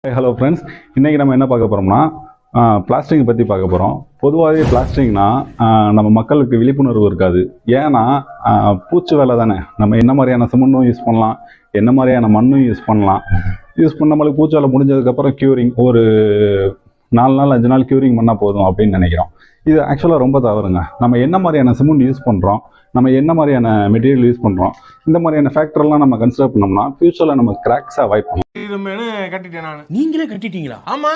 Hello friends, இன்றைக்கி நம்ம என்ன பார்க்க போகிறோம்னா பிளாஸ்டிக்கை பற்றி பார்க்க போகிறோம். பொதுவாகவே பிளாஸ்டிக்னா நம்ம மக்களுக்கு விழிப்புணர்வு இருக்காது. ஏன்னா பூச்சி வேலை தானே. நம்ம என்ன மாதிரியான சிமெண்ட்டும் யூஸ் பண்ணலாம், என்ன மாதிரியான மண்ணும் யூஸ் பண்ணலாம். யூஸ் பண்ண நம்மளுக்கு பூச்சி வேலை முடிஞ்சதுக்கப்புறம் க்யூரிங் ஒரு 4 நாள் 5 நாள் க்யூரிங் பண்ணால் போதும் அப்படின்னு நினைக்கிறோம். இது ஆக்சுவலாக ரொம்ப தவறுங்க. நம்ம என்ன மாதிரியான சிமெண்ட் யூஸ் பண்ணுறோம், நம்ம என்ன மாதிரியான மெட்டீரியல் யூஸ் பண்ணுறோம், இந்த மாதிரியான ஃபேக்டர்லாம் நம்ம கன்சிடர் பண்ணோம்னா ஃபியூச்சரில் நம்ம கிராக்ஸை அவாய்ட் பண்ணலாம். நீங்களே கட்டிட்டீங்களா? ஆமா,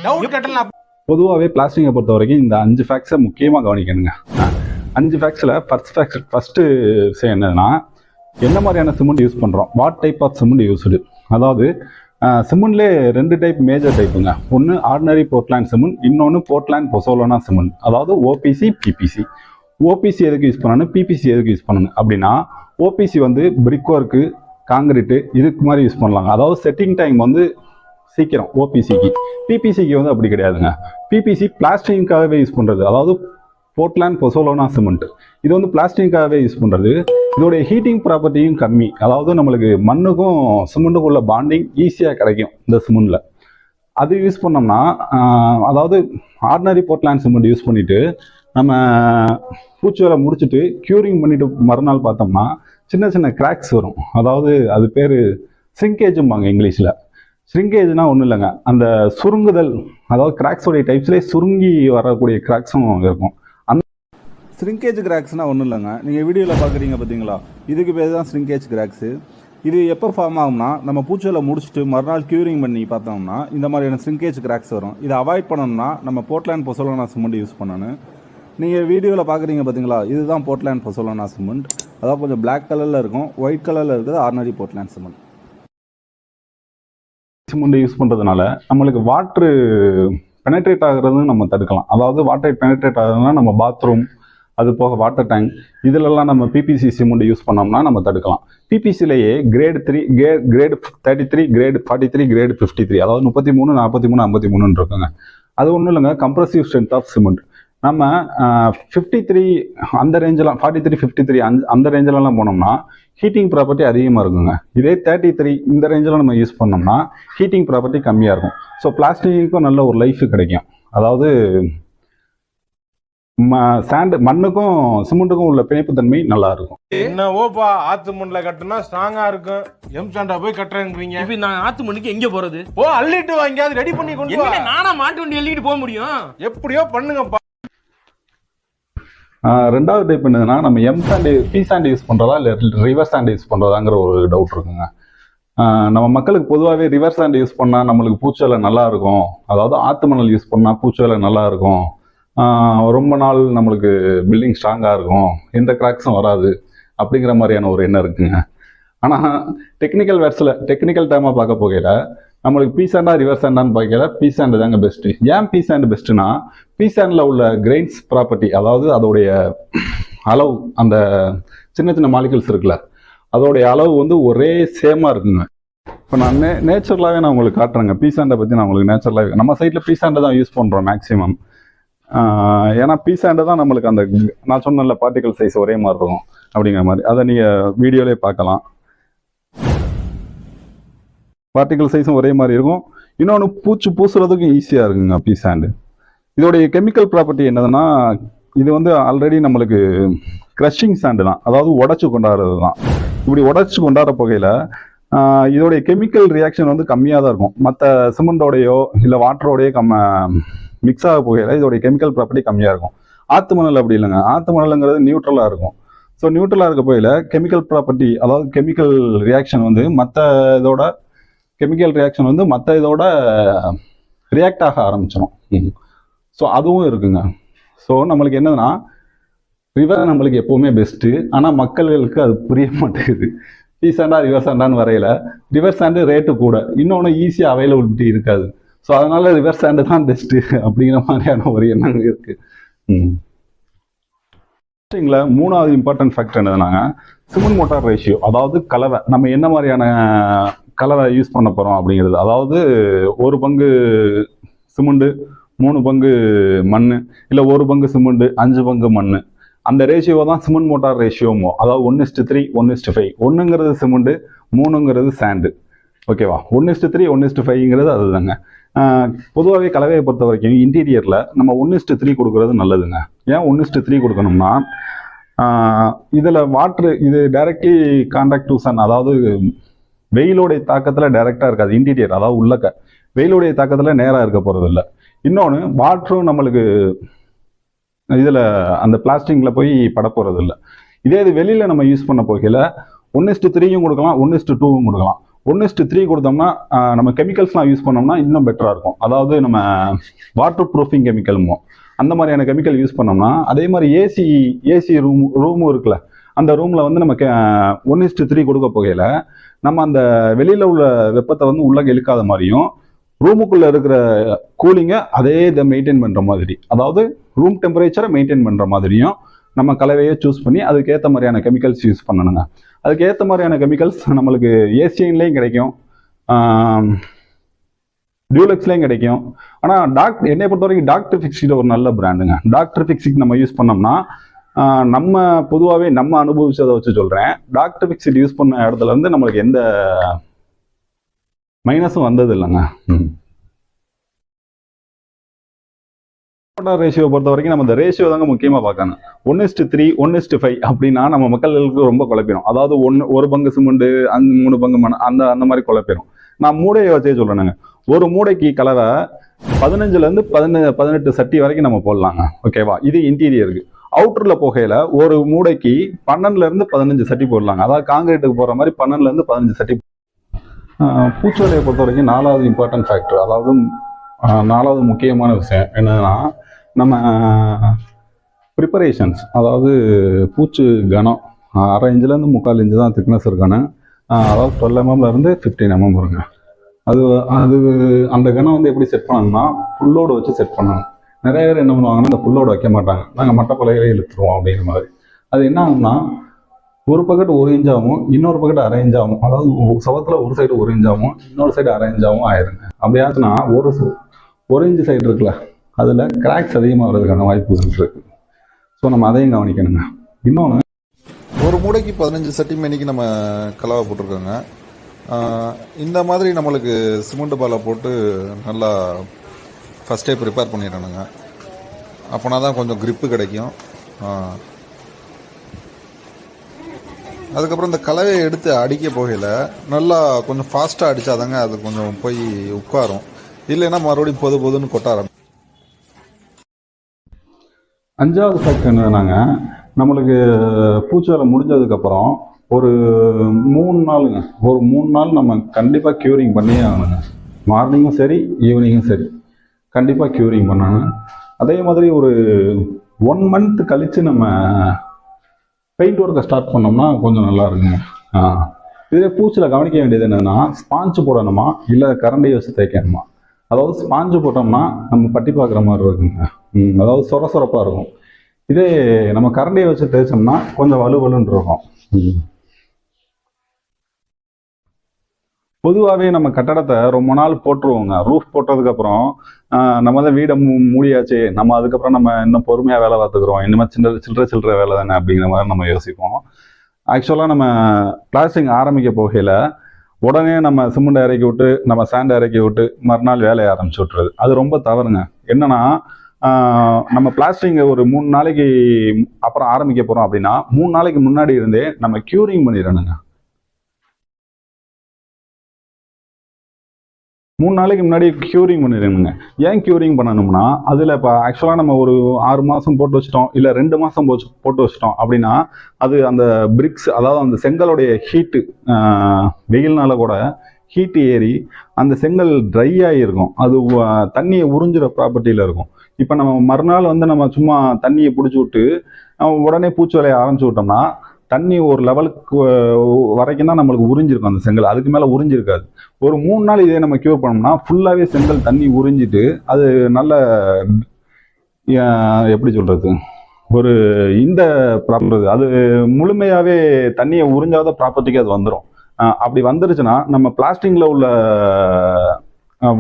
டவுட் கட்டலாம். பொதுவாகவே பிளாஸ்டிக்கை பொறுத்த வரைக்கும் இந்த 5 ஃபேக்ட்ஸை முக்கியமாக கவனிக்கணுங்க. 5 ஃபேக்ட்ஸில் ஃபஸ்ட்டு விஷயம் என்னன்னா, என்ன மாதிரியான சிமெண்ட் யூஸ் பண்ணுறோம், what type of cement used. அதாவது சிமெண்ட்லேயே 2 டைப் மேஜர் டைப்புங்க. ஒன்று ஆர்டினரி போர்ட்லேண்ட் சிமெண்ட், இன்னொன்று போர்ட்லேண்ட் பொசோலனா சிமெண்ட். அதாவது ஓபிசி, பிபிசி. ஓபிசி எதுக்கு யூஸ் பண்ணணும், பிபிசி எதுக்கு யூஸ் பண்ணணும் அப்படின்னா, ஓபிசி வந்து பிரிக் ஒர்க்கு, காங்கிரீட்டு இதுக்கு மாதிரி யூஸ் பண்ணலாங்க. அதாவது செட்டிங் டைம் வந்து சீக்கிரம் ஓபிசிக்கு. பிபிசிக்கு வந்து அப்படி கிடையாதுங்க. பிபிசி பிளாஸ்டிக்காகவே யூஸ் பண்ணுறது. அதாவது போர்ட்லேண்ட் பொசோலோனா சிமெண்ட் இது வந்து பிளாஸ்டிக்காகவே யூஸ் பண்ணுறது. இதோடைய ஹீட்டிங் ப்ராப்பர்ட்டியும் கம்மி. அதாவது நம்மளுக்கு மண்ணுக்கும் சிமெண்ட்டுக்கும் உள்ள பாண்டிங் ஈஸியாக கிடைக்கும் இந்த சிமெண்ட்டில். அது யூஸ் பண்ணோம்னா அதாவது ஆர்டினரி போர்ட்லேண்ட் சிமெண்ட் யூஸ் பண்ணிவிட்டு நம்ம பூச்சி வேலை முடிச்சுட்டு க்யூரிங் பண்ணிவிட்டு மறுநாள் பார்த்தோம்னா சின்ன சின்ன கிராக்ஸ் வரும். அதாவது அது பேர் ஷ்ரிங்கேஜும்பாங்க இங்கிலீஷில். ஷ்ரிங்கேஜ்னா ஒன்றும் இல்லைங்க, அந்த சுருங்குதல். அதாவது கிராக்ஸோடைய டைப்ஸ்லேயே சுருங்கி வரக்கூடிய கிராக்ஸும் இருக்கும். அந்த ஷ்ரிங்கேஜ் கிராக்ஸ்னால் ஒன்றும் இல்லைங்க, நீங்கள் வீடியோவில் பார்க்குறீங்க பார்த்தீங்களா, இதுக்கு பேர் தான் ஷ்ரிங்கேஜ் கிராக்ஸு. இது எப்போ ஃபார்ம் ஆகும்னா, நம்ம பூச்சியில் முடிச்சுட்டு மறுநாள் க்யூரிங் பண்ணி பார்த்தோம்னா இந்த மாதிரியான ஷ்ரிங்கேஜ் கிராக்ஸ் வரும். இதை அவாய்ட் பண்ணணும்னா நம்ம போர்ட்லேண்ட் பொசோலனா சிமெண்ட் யூஸ் பண்ணணும். நீங்கள் வீடியோவில் பார்க்குறீங்க பார்த்தீங்களா, இதுதான் போர்ட்லேண்ட் பொசோலனா சிமெண்ட். அதாவது கொஞ்சம் பிளாக் கலரில் இருக்கும், ஒயிட் கலரில் இருக்கிறது ordinary Portland cement. Cement use பண்ணுறதுனால நம்மளுக்கு வாட்ரு பெனட்ரேட் ஆகுறதும் நம்ம தடுக்கலாம். அதாவது வாட்டர் பெனட்ரேட் ஆகுறதுனா நம்ம பாத்ரூம், அது போக வாட்டர் டேங்க் இதிலெல்லாம் நம்ம பிபிசி சிமெண்ட் யூஸ் பண்ணோம்னா நம்ம தடுக்கலாம். பிபிசிலேயே கிரேட் 3, கிரேட் 33, கிரேட் 43, கிரேட் 53, அதாவது 33, 43, 53 இருக்குங்க. அது ஒன்றும் இல்லைங்க, கம்ப்ரசிவ் ஸ்ட்ரென்த் ஆஃப் சிமெண்ட். நம்ம 53 அந்த ரேஞ்செலாம், 43, 53 அந்த ரேஞ்செலாம் போனோம்னா ஹீட்டிங் ப்ராப்பர்ட்டி அதிகமாக இருக்குங்க. இதே 33 இந்த ரேஞ்சில் நம்ம யூஸ் பண்ணோம்னா ஹீட்டிங் ப்ராப்பர்ட்டி கம்மியாக இருக்கும். ஸோ பிளாஸ்டிக்கும் நல்ல ஒரு லைஃப் கிடைக்கும். அதாவது மண்ணுக்கும் சிமெண்ட்டுக்கும் உள்ள பிணைப்புத்தன்மை நல்லா இருக்கும். என்னவோப்பா, ஆத்து மண்ணில் கட்டுனா ஸ்ட்ராங்கா இருக்கும், எம்சாண்டா போய் கட்டுறேங்கிறீங்க. இப்ப நான் ஆத்து மண்ணுக்கு எங்க போறது? ஓ, அள்ளிட்டு வாங்கியாவது ரெடி பண்ணி கொண்டு வா. நானா மாட்டு வண்டி அள்ளிட்டு போக முடியும்? எப்படியோ பண்ணுங்கப்பா. 2வது டைப் என்னதுன்னா, நம்ம M sand P sand use பண்ணுறதா இல்லை ரிவர் சாண்ட் யூஸ் பண்ணுறதாங்கிற ஒரு டவுட் இருக்குங்க. நம்ம மக்களுக்கு பொதுவாகவே ரிவர் சாண்ட் யூஸ் பண்ணால் நம்மளுக்கு பூச்சலை நல்லா இருக்கும், அதாவது ஆற்று மணல் யூஸ் பண்ணால் பூச்சலை நல்லா இருக்கும், ரொம்ப நாள் நம்மளுக்கு பில்டிங் ஸ்ட்ராங்காக இருக்கும், எந்த கிராக்ஸும் வராது அப்படிங்கிற மாதிரியான ஒரு எண்ணம் இருக்குங்க. ஆனால் டெக்னிக்கல் வேர்ட்ஸில் டெக்னிக்கல் டைமாக பார்க்க போகையில் நம்மளுக்கு பி சாண்டா ரிவர் சாண்டான்னு பார்க்கல, பி சாண்டு தாங்க பெஸ்ட்டு. ஏன் பி சாண்டு பெஸ்ட்டுனா, பி சாண்டில் உள்ள கிரெயின்ஸ் ப்ராப்பர்ட்டி, அதாவது அதோடைய அளவு, அந்த சின்ன சின்ன மாலிகுல்ஸ் இருக்குல்ல, அதோடைய அளவு வந்து ஒரே சேமாக இருக்குங்க. இப்போ நான் நேச்சுரலாகவே நான் உங்களுக்கு காட்டுறேங்க. பி சாண்டை பற்றி நான் உங்களுக்கு நேச்சுரலாகவே, நம்ம சைட்டில் பி சாண்டை தான் யூஸ் பண்ணுறோம் மேக்ஸிமம். ஏன்னா பி சாண்டை தான் நம்மளுக்கு அந்த நான் சொன்ன பார்ட்டிகல் சைஸ் ஒரே மாதிரி இருக்கும் அப்படிங்கிற மாதிரி. அதை நீங்கள் வீடியோலேயே பார்க்கலாம். பார்ட்டிகல் சைஸும் ஒரே மாதிரி இருக்கும். இன்னொன்று பூச்சி பூசுறதுக்கும் ஈஸியாக இருக்குங்க பி சாண்டு. இதோடைய கெமிக்கல் ப்ராப்பர்ட்டி என்னதுன்னா, இது வந்து ஆல்ரெடி நம்மளுக்கு க்ரஷிங் சாண்டு தான், அதாவது உடச்சி கொண்டாடுறது தான். இப்படி உடச்சி கொண்டாட போகையில் இதோடைய கெமிக்கல் ரியாக்ஷன் வந்து கம்மியாக தான் இருக்கும். மற்ற சிமெண்டோடையோ இல்லை வாட்டரோடையோ மிக்ஸ் ஆக போகையில் இதோடைய கெமிக்கல் ப்ராப்பர்ட்டி கம்மியாக இருக்கும். ஆற்று மணல் அப்படி இல்லைங்க. ஆற்று மணலுங்கிறது நியூட்ரலாக இருக்கும். ஸோ நியூட்ரலாக இருக்க போகையில் கெமிக்கல் ப்ராப்பர்ட்டி, அதாவது கெமிக்கல் ரியாக்ஷன் வந்து மற்ற இதோட ரியாக்ட் ஆக ஆரம்பிச்சிடும். ஸோ அதுவும் இருக்குங்க. ஸோ நம்மளுக்கு என்னதுன்னா, ரிவர் நம்மளுக்கு எப்போவுமே பெஸ்ட்டு. ஆனால் மக்களுக்கு அது புரிய மாட்டேங்குது. பி சாண்டா ரிவர் சாண்டான்னு வரையில ரிவர் சாண்டு ரேட்டு கூட, இன்னொன்று ஈஸியாக அவைலபிலிட்டி இருக்காது. ஸோ அதனால ரிவர் சாண்டு தான் பெஸ்ட்டு அப்படிங்கிற மாதிரியான ஒரு எண்ணம் இருக்குது. 3வது இம்பார்ட்டன்ட் ஃபேக்டர் என்னதுனாங்க, சிமெண்ட் மோட்டார் ரேஷியோ. அதாவது கலவை, நம்ம என்ன மாதிரியான கலவை யூஸ் பண்ண போகிறோம் அப்படிங்கிறது. அதாவது 1 பங்கு சிமெண்ட்டு 3 பங்கு மண், இல்லை 1 பங்கு சிமெண்ட்டு 5 பங்கு மண். அந்த ரேஷியோ தான் சிமெண்ட் மோட்டார் ரேஷியோமோ. அதாவது 1:3, 1:5. 1ங்கிறது சிமெண்ட்டு, 3ங்கிறது சாண்டு. ஓகேவா? 1:3 1:5ங்கிறது அதுதாங்க. பொதுவாகவே கலவையை பொறுத்த வரைக்கும் இன்டீரியரில் நம்ம 1:3 கொடுக்கறது நல்லதுங்க. ஏன் 1:3 கொடுக்கணும்னா இதில் இது டைரக்ட்லி கான்டாக்ட் டு சன், அதாவது வெயிலோடைய தாக்கத்தில் டைரெக்டாக இருக்காது. இன்டீரியர் அதாவது உள்ளக்க வெயிலுடைய தாக்கத்தில் நேராக இருக்க போகிறது இல்லை. இன்னொன்று வாட்டரும் நம்மளுக்கு இதில் அந்த பிளாஸ்டிக்கில் போய் பட போகிறது இல்லை. இதே இது வெளியில் நம்ம யூஸ் பண்ண போகையில் 1:3யும் கொடுக்கலாம், 1:2வும் கொடுக்கலாம். 1:3 கொடுத்தோம்னா நம்ம கெமிக்கல்ஸ்லாம் யூஸ் பண்ணோம்னா இன்னும் பெட்டராக இருக்கும். அதாவது நம்ம வாட்டர் ப்ரூஃபிங் கெமிக்கல்மோ அந்த மாதிரியான கெமிக்கல் யூஸ் பண்ணோம்னா, அதே மாதிரி ஏசி ரூமும் இருக்குல்ல, அந்த ரூமில் வந்து நம்ம 1:3 கொடுக்க போகையில் நம்ம அந்த வெளியில் உள்ள வெப்பத்தை வந்து உள்ள இழுக்காத மாதிரியும், ரூமுக்குள்ளே இருக்கிற கூலிங்கை அதே இதை மெயின்டைன் பண்ணுற மாதிரி, அதாவது ரூம் டெம்பரேச்சரை மெயின்டைன் பண்ணுற மாதிரியும் நம்ம கலவையை சூஸ் பண்ணி அதுக்கேற்ற மாதிரியான கெமிக்கல்ஸ் யூஸ் பண்ணணுங்க. அதுக்கேற்ற மாதிரியான கெமிக்கல்ஸ் நம்மளுக்கு ஏசியன்லேயும் கிடைக்கும், டியூலக்ஸ்லேயும் கிடைக்கும். ஆனால் என்னை பொறுத்த வரைக்கும் டாக்டர் ஃபிக்ஸிட் ஒரு நல்ல பிராண்டுங்க. டாக்டர் ஃபிக்ஸிட் நம்ம யூஸ் பண்ணோம்னா நம்ம பொதுவாகவே நம்ம அனுபவிச்சதை வச்சு சொல்கிறேன், டாக்டர் ஃபிக்ஸிட் யூஸ் பண்ண இடத்துல இருந்து நம்மளுக்கு எந்த மைனஸும் வந்தது இல்லைங்க. ரேஷியோ பொறுத்த வரைக்கும் நம்ம இந்த ரேஷியோ தாங்க முக்கியமாக பார்க்கணும். 1:3 1:5 அப்படின்னா நம்ம மக்களுக்கு ரொம்ப குழப்பிடும். அதாவது ஒரு பங்கு சிமெண்ட் 3 பங்கு மண் அந்த மாதிரி குழப்பிடும். நான் மூடையை வச்சே சொல்றேனுங்க. ஒரு மூடைக்கு கலவை 15லேருந்து 18 சட்டி வரைக்கும் நம்ம போடலாங்க. ஓகேவா? இது இன்டீரியருக்கு. அவுட்டரில் போகையில் ஒரு மூடைக்கு 12லேருந்து 15 சட்டி போடலாங்க. அதாவது காங்கிரீட்டுக்கு போகிற மாதிரி 12லேருந்து 15 சட்டி. பூச்சிவலையை பொறுத்த வரைக்கும் 4வது இம்பார்ட்டன்ட் ஃபேக்டர், அதாவது 4வது முக்கியமான விஷயம் என்னன்னா நம்ம ப்ரிப்பரேஷன்ஸ். அதாவது பூச்சு கனம் 1/2 இன்ச்சிலேருந்து 3/4 இன்ச்சு தான் திக்னஸ் இருக்கணும். அதாவது 12 mmலேருந்து 15 mm வருங்க. அது அந்த கனம் வந்து எப்படி செட் பண்ணணும்னா புல்லோடு வச்சு செட் பண்ணணும். நிறைய பேர் என்ன பண்ணுவாங்கன்னா இந்த புல்லோடு வைக்க மாட்டாங்க, நாங்கள் மட்டை பலகையிலே இழுத்துருவோம் அப்படிங்கிற மாதிரி. அது என்ன ஆகும்னா ஒரு பக்கெட் 1 இன்ச்சாகவும் இன்னொரு பக்கெட் 1/2 இன்ச்சாகவும், அதாவது சவத்தில் ஒரு சைடு 1 இன்ச்சாகவும் இன்னொரு சைடு 1/2 இன்ச்சாகவும் ஆயிருங்க. அப்படி ஆச்சுன்னா 1 இன்ச்சு சைடு இருக்குல்ல, அதில் கிராக்ஸ் அதிகமாக வர்றதுக்கான வாய்ப்புகள் இருக்குது. ஸோ நம்ம அதையும் கவனிக்கணுங்க. இன்னொன்று, ஒரு மூடைக்கு 15 சட்டி மேனிக்கு நம்ம கலவை போட்டிருக்கோங்க. இந்த மாதிரி நம்மளுக்கு சிமெண்ட் பாலை போட்டு நல்லா ஃபஸ்ட்டே ப்ரிப்பேர் பண்ணிடணுங்க. அப்போனா தான் கொஞ்சம் grip கிடைக்கும். அதுக்கப்புறம் இந்த கலவையை எடுத்து அடிக்க போகையில் நல்லா கொஞ்சம் ஃபாஸ்ட்டாக அடித்தாதாங்க அது கொஞ்சம் போய் உட்காரும். இல்லைன்னா மறுபடியும் பொதுன்னு கொட்ட ஆரம்பிக்கும். 5வது ஃபேக்டர் என்னன்னாங்க, நம்மளுக்கு பூச்சி வேலை முடிஞ்சதுக்கப்புறம் ஒரு 3 நாள் நம்ம கண்டிப்பாக க்யூரிங் பண்ணியே ஆகணுங்க. மார்னிங்கும் சரி ஈவினிங்கும் சரி கண்டிப்பாக க்யூரிங் பண்ணணும். அதே மாதிரி ஒரு 1 month கழித்து நம்ம பெயிண்ட் ஒர்க்கை ஸ்டார்ட் பண்ணோம்னா கொஞ்சம் நல்லா இருக்குங்க. இதே பூச்சியில் கவனிக்க வேண்டியது என்னென்னா, ஸ்பாஞ்சு போடணுமா இல்லை கரண்டையை வச்சு தேய்க்கணுமா. அதாவது ஸ்பாஞ்சு போட்டோம்னா நம்ம பட்டி பார்க்குற மாதிரி இருக்குங்க, அதாவது சொரப்பாக இருக்கும். இதே நம்ம கரண்டையை வச்சு தேய்ச்சோம்னா கொஞ்சம் வலுவலுன்னு இருக்கும். பொதுவாகவே நம்ம கட்டடத்தை ரொம்ப நாள் போட்டுருவோங்க. ரூஃப் போட்டதுக்கப்புறம் நம்ம தான் வீடை மூடியாச்சு, நம்ம அதுக்கப்புறம் நம்ம இன்னும் பொறுமையாக வேலை பார்த்துக்குறோம், இனிமேல் சில்லற வேலை தானே அப்படிங்கிற மாதிரி நம்ம யோசிப்போம். ஆக்சுவலாக நம்ம பிளாஸ்டிங் ஆரம்பிக்க போகையில் உடனே நம்ம சிமெண்ட் இறக்கி விட்டு நம்ம சாண்ட் இறக்கி விட்டு மறுநாள் வேலையை ஆரம்பிச்சு விட்டுறது, அது ரொம்ப தவறுங்க. என்னன்னா நம்ம பிளாஸ்டிங் ஒரு 3 நாளைக்கு அப்புறம் ஆரம்பிக்க போகிறோம் அப்படின்னா 3 நாளைக்கு முன்னாடி இருந்தே நம்ம க்யூரிங் பண்ணிடணுங்க. 3 நாளைக்கு முன்னாடி க்யூரிங் பண்ணிடுங்க. ஏன் க்யூரிங் பண்ணணும்னா, அதில் இப்போ ஆக்சுவலாக நம்ம ஒரு 6 மாதம் போட்டு வச்சிட்டோம் இல்லை 2 மாதம் போட்டு வச்சிட்டோம் அப்படின்னா அது அந்த பிரிக்ஸ், அதாவது அந்த செங்கலுடைய ஹீட்டு, வெயில்னால கூட ஹீட்டு ஏறி அந்த செங்கல் ட்ரை ஆகியிருக்கும். அது தண்ணியை உறிஞ்சுற ப்ராப்பர்ட்டியில் இருக்கும். இப்போ நம்ம மறுநாள் வந்து நம்ம சும்மா தண்ணியை பிடிச்சி விட்டு உடனே பூச்சி வேலையை ஆரம்பிச்சு விட்டோம்னா தண்ணி ஒரு லெவலுக்கு வரைக்கும் தான் நம்மளுக்கு உறிஞ்சிருக்கும் அந்த செங்கல், அதுக்கு மேலே உறிஞ்சிருக்காது. ஒரு 3 நாள் இதே நம்ம க்யூர் பண்ணோம்னா ஃபுல்லாகவே செங்கல் தண்ணி உறிஞ்சிட்டு அது நல்ல எப்படி சொல்கிறது, ஒரு இந்த ப்ராப்பர்ட்டி அது முழுமையாகவே தண்ணியை உறிஞ்சாத ப்ராப்பர்ட்டிக்கு அது வந்துடும். அப்படி வந்துருச்சுன்னா நம்ம பிளாஸ்டிக்கில் உள்ள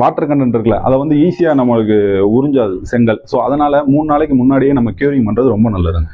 வாட்டர் கண்டென்ட் இருக்குல்ல, அதை வந்து ஈஸியாக நம்மளுக்கு உறிஞ்சாது செங்கல். ஸோ அதனால் 3 நாளைக்கு முன்னாடியே நம்ம க்யூரிங் பண்ணுறது ரொம்ப நல்லதுங்க.